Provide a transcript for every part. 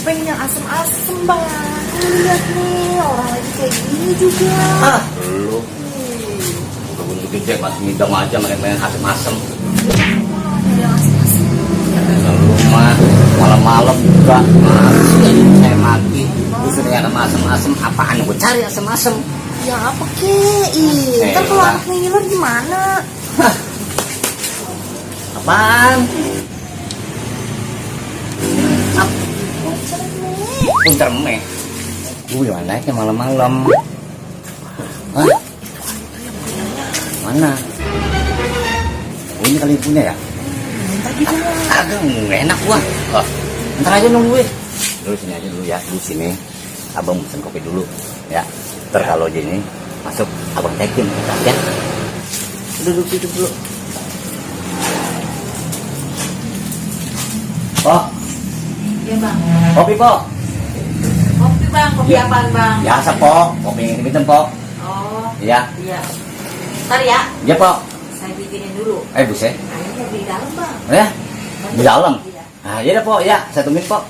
pengen yang asem-asem bang. Lihat nih orang lagi kayak gini juga. Lu udah bentuk gede masih ngidam aja main asem-asem. Yang asem-asem. Lu mah malam-malam juga masih saya mati. Gue sudah ada asem-asem, apaan gue cari asem-asem? Ya apa kek? Ntar kalau anaknya ngiler gimana? Apaan? Punter meh. Gue naiknya malam-malam. Hah? Mana? Oh, ini kali punya ya? Ntar gitu lah. Agak enak gua. Ntar aja nungguin. Dulu sini aja dulu ya, di sini. Abang pesen kopi dulu, ya. Ntar kalau gini masuk, abang tekin, ya. Duduk dulu. Pok. Iya bang. Kopi, Pok. Kopi bang, kopi Ya. apaan bang? Biasa, Pok. Kopi yang hitam, Pok. Oh. Iya. Iya. Ntar ya. Iya, Pok. Saya bikinin dulu. Buset. Akhirnya di dalam bang. Ya? Di dalam? Iya. Nah, iya dah, Pok. Ya, saya tungguin, Pok.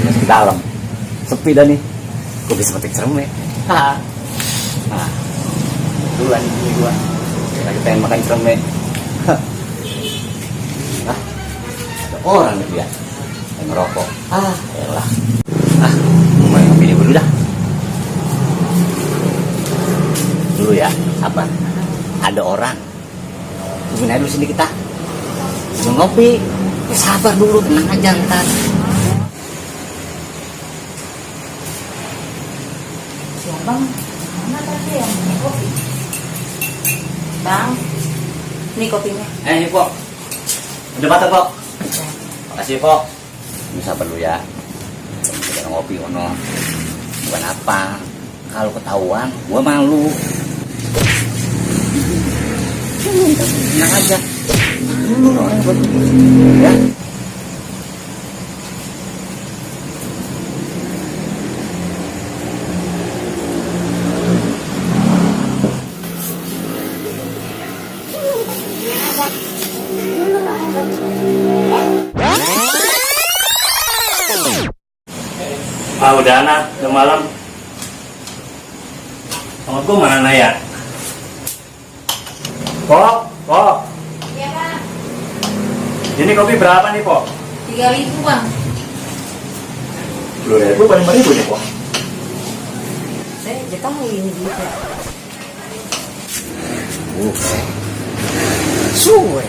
Terus di dalam. Sepi dah nih. Gue bisa petik serem ya. Nah, duluan ini gua. Lagi pengen makan serem ya. Nah, ada orang nih dia. Yang ngerokok. Elah. Mulai ngopinya dulu dah. Dulu ya, sabar. Ada orang. Tungguin aja dulu sini kita. Mau ngopi. Ya, sabar dulu, tenang aja ntar. Bang, mana tadi yang punya kopi? Bang, ini kopinya. Ini, Pok. Udah matang, Pok. Makasih, Pok. Ini sabar dulu ya. Kita ngopi, ono. Bukan apa. Kalau ketahuan, gua malu. Tenang aja. Ya. Udah anak, udah malam. Sama gua mana ya? Pok. Iya bang. Ini kopi berapa nih, Pok? 3.000 bang. 10.000 paling 5.000 nih, Pok. Saya jatah ini juga. Suwe.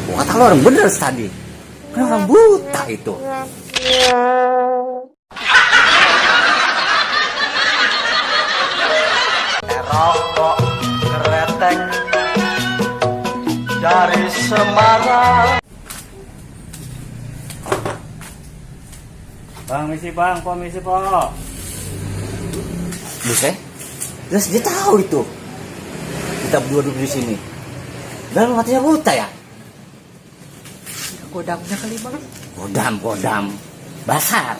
Gua kata lo orang bener tadi. Kan orang buta itu. Rokok keretek dari Semarang. Bang, misi bang, Pok, misi Pok. Buset, jelas dia tahu itu. Kita berdua duduk di sini. Dan matanya buta ya? Godamnya kali bang. Godam. Basar.